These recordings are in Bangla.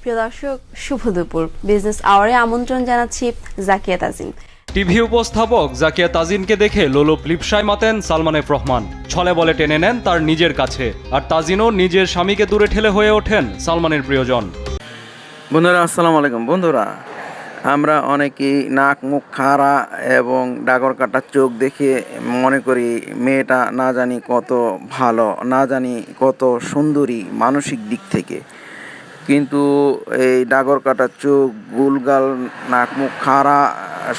প্রিয় দর্শক, শুভ দুপুর। বিজনেস আওয়ারে আমন্ত্রণ জানাচ্ছি জাকিয়া তাজিন। টিভি উপস্থাপক জাকিয়া তাজিনকে দেখে লোলুপ লিপসায় মাতেন সালমান এফ রহমান। ছলে বলে টেনে নেন তার নিজের কাছে, আর তাজিনও নিজের স্বামীকে দূরে ঠেলে হয়ে ওঠেন সালমানের প্রিয়জন। বন্ধুরা, আসসালামু আলাইকুম। বন্ধুরা, আমরা অনেকেই নাক মুখ খাড়া এবং ডাগর কাটা চোখ দেখে মনে করি মেয়েটা না জানি কত ভালো, না জানি কত সুন্দরী মানসিক দিক থেকে। কিন্তু এই ডাগর কাটা চোখ, গুলগাল, নাক মুখ খাড়া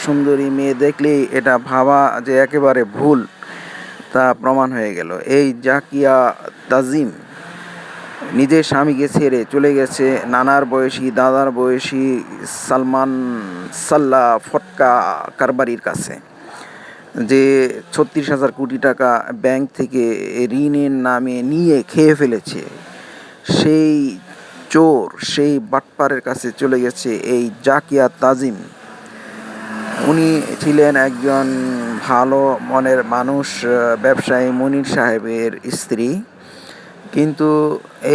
সুন্দরী মেয়ে দেখলেই এটা ভাবা যে একেবারে ভুল, তা প্রমাণ হয়ে গেল। এই জাকিয়া তাজিম নিজের স্বামীকে ছেড়ে চলে গেছে নানার বয়সী, দাদার বয়সী সালমান সাল্লা ফটকা কারবারির কাছে, যে 36,000 কোটি টাকা ব্যাংক থেকে ঋণের নামে নিয়ে খেয়ে ফেলেছে। সেই চোর, সেই বাটপারের কাছে চলে গেছে এই জাকিয়া তাজিম। উনি ছিলেন একজন ভালো মনের মানুষ, ব্যবসায়ী মনির সাহেবের স্ত্রী। কিন্তু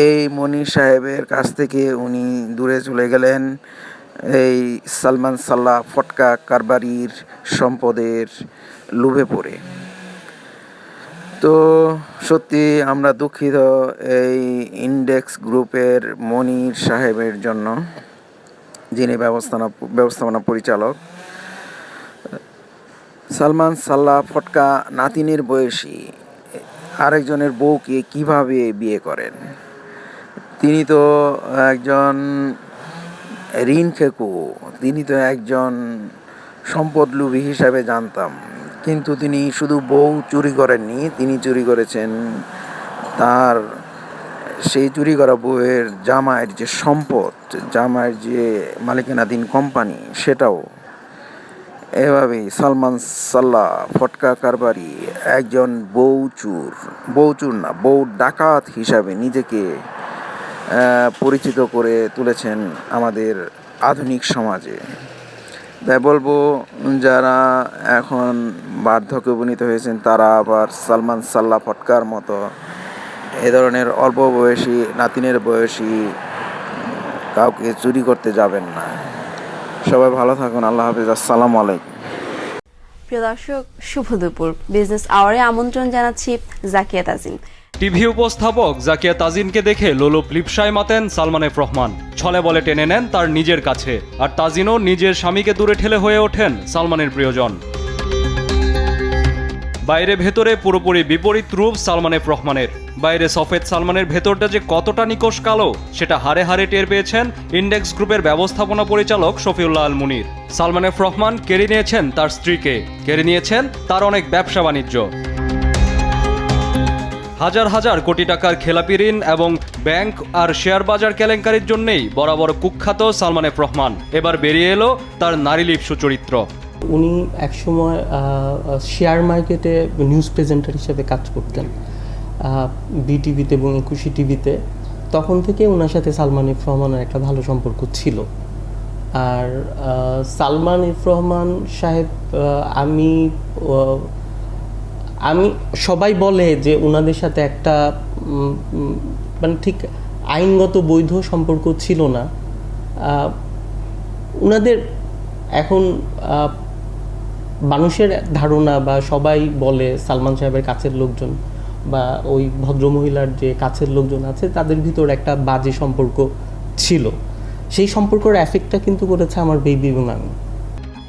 এই মনির সাহেবের কাছ থেকে উনি দূরে চলে গেলেন এই সালমান সাল্লাহ ফটকা কারবারির সম্পদের লোভে পড়ে। তো সত্যি আমরা দুঃখিত এই ইন্ডেক্স গ্রুপের মনির সাহেবের জন্য, যিনি ব্যবস্থাপনা পরিচালক। সালমান সাল্লাহ ফটকা নাতিনের বয়সী আরেকজনের বউকে কিভাবে বিয়ে করেন? তিনি তো একজন ঋণ খেকু, তিনি তো একজন সম্পদলোভী হিসাবে জানতাম। কিন্তু তিনি শুধু বউ চুরি করেননি, তিনি চুরি করেছেন তার সেই চুরি করা বউয়ের জামাইয়ের যে সম্পদ, জামাইয়ের যে মালিকানাধীন কোম্পানি, সেটাও। এভাবেই সালমান সাল্লাহ ফটকা কারবারি একজন বউ ডাকাত হিসাবে নিজেকে পরিচিত করে তুলেছেন আমাদের আধুনিক সমাজে। তাই বলবো, যারা এখন বার্ধক্যে উপনীত হয়েছেন তারা আবার সালমান সাল্লাহ ফটকার মতো এ ধরনের অল্প বয়সী, নাতিনের বয়সী কাউকে চুরি করতে যাবেন না। সবাই ভালো থাকুন। আল্লাহ হাফিজ। আসসালামু আলাইকুম। প্রিয় দর্শক, শুভ দুপুর। বিজনেস আওয়ারে আমন্ত্রণ জানাচ্ছি জাকিয়া তাজিন। টিভি উপস্থাপক জাকিয়া তাজিনকে দেখে লোলুপ লিপসায় মাতেন সালমান এফ রহমান। ছলে বলে টেনে নেন তার নিজের কাছে, আর তাজিনও নিজের স্বামীকে দূরে ঠেলে হয়ে ওঠেন সালমানের প্রিয়জন। বাইরে ভেতরে পুরোপুরি বিপরীত রূপ সালমান এফ রহমানের। বাইরে সফেদ সালমানের ভেতরটা যে কতটা নিকশ কালো, সেটা হাড়ে হাড়ে টের পেয়েছেন ইন্ডেক্স গ্রুপের ব্যবস্থাপনা পরিচালক শফিউল্লাহ আল মুনির। সালমান এফ রহমান কেড়ে নিয়েছেন তার স্ত্রীকে, কেড়ে নিয়েছেন তার অনেক ব্যবসা বাণিজ্য। হাজার হাজার কোটি টাকার খেলাপি ঋণ এবং ব্যাংক আর শেয়ার বাজার কেলেঙ্কারির জন্যই বরাবর কুখ্যাত সালমান এফ রহমান। এবার বেরিয়ে এলো তার নারীলিপ্সু চরিত্র। উনি একসময় শেয়ার মার্কেটে নিউজ প্রেজেন্টার হিসেবে কাজ করতেন বিটিভিতে এবং 21 টিভিতে। তখন থেকে ওনার সাথে সালমান এফ রহমানের একটা ভালো সম্পর্ক ছিল। আর সালমান এফ রহমান সাহেব, আমি সবাই বলে যে ওনাদের সাথে একটা মানে ঠিক আইনগত বৈধ সম্পর্ক ছিল না ওনাদের। এখন মানুষের ধারণা বা সবাই বলে সালমান সাহেবের কাছের লোকজন বা ওই ভদ্রমহিলার যে কাছের লোকজন আছে তাদের ভিতর একটা বাজে সম্পর্ক ছিল। সেই সম্পর্কের এফেক্টটা কিন্তু করেছে আমার বেবি এবং আমি।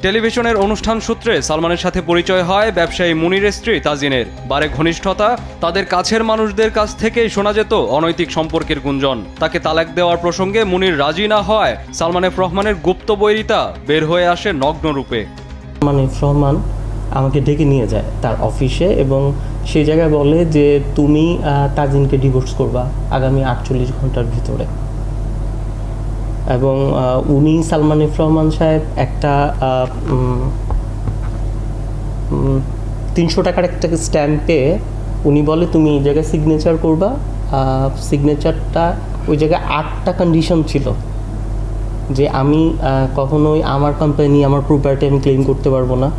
টেলিভিশনের অনুষ্ঠান সূত্রে সালমানের সাথে পরিচয় হয় ব্যবসায়ী মুনিরের স্ত্রী তাজিনের। বারে ঘনিষ্ঠতা, তাদের কাছের মানুষদের কাছ থেকেই শোনা যেত অনৈতিক সম্পর্কের গুঞ্জন। তাকে তালাক দেওয়ার প্রসঙ্গে মুনির রাজি না হয় সালমান এফ রহমানের গুপ্ত বৈরিতা বের হয়ে আসে নগ্ন রূপে। সালমান এফ রহমান আমাকে ডেকে নিয়ে যায় তার অফিসে এবং সেই জায়গায় বলে যে তুমি তাজিনকে ডিভোর্স করবা আগামী 48 ঘন্টার ভিতরে। এবং উনি সালমান এফ রহমান সাহেব একটা 300 টাকার একটা স্ট্যাম্পে উনি বলে তুমি এই জায়গায় সিগনেচার করবা। সিগনেচারটা ওই জায়গায় 8টা কন্ডিশন ছিল যে আমি কখনোই আমার কোম্পানি, আমার প্রপার্টি আমি ক্লেম করতে পারবো না।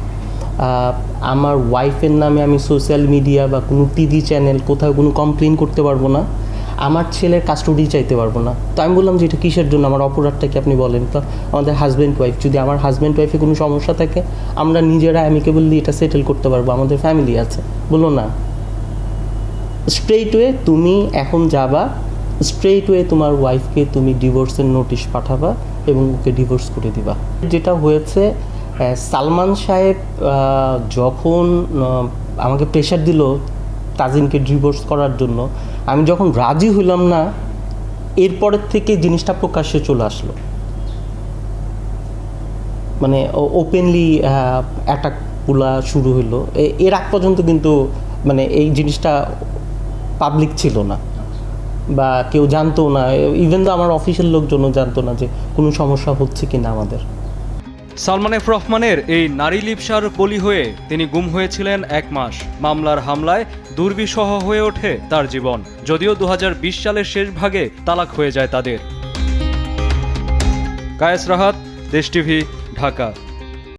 আমার ওয়াইফের নামে আমি সোশ্যাল মিডিয়া বা কোনো টিভি চ্যানেল কোথাও কোনো কমপ্লেন করতে পারবো না। আমার ছেলের কাস্টডি চাইতে পারবো না। তো আমি বললাম যে এটা কিসের জন্য, আমার অপরাধটা কি আপনি বলেন তো। আমাদের হাজব্যান্ড ওয়াইফ, যদি আমার হাজব্যান্ড ওয়াইফে কোনো সমস্যা থাকে আমরা নিজেরা অ্যামিকেবলি এটা সেটেল করতে পারবো, আমাদের ফ্যামিলি আছে। বললো না, স্ট্রেইট ওয়ে তুমি এখন যাবা, স্ট্রেইট ওয়ে তোমার ওয়াইফকে তুমি ডিভোর্সের নোটিশ পাঠাবা এবং ওকে ডিভোর্স করে দিবা। যেটা হয়েছে, সালমান সাহেব যখন আমাকে প্রেশার দিল তাজিনকে ডিভোর্স করার জন্য, আমি যখন রাজি হইলাম না, এরপরের থেকে জিনিসটা প্রকাশ্যে চলে আসলো। মানে ওপেনলি অ্যাটাকগুলা শুরু হইলো। এর আগ পর্যন্ত কিন্তু মানে এই জিনিসটা পাবলিক ছিল না বা কেউ জানতো না, ইভেন তো আমার অফিসের লোকজনও জানতো না যে কোনো সমস্যা হচ্ছে কিনা আমাদের। সালমান এফ রহমানের এই নারী লিপ্সার বলি হয়ে তিনি গুম হয়েছিলেন 1 মাস। মামলার হামলায় দুর্বিষহ হয়ে ওঠে তার জীবন, যদিও 2020 সালের শেষ ভাগে তালাক হয়ে যায় তাদের। কায়েস রাহাত, দেশ টিভি, ঢাকা।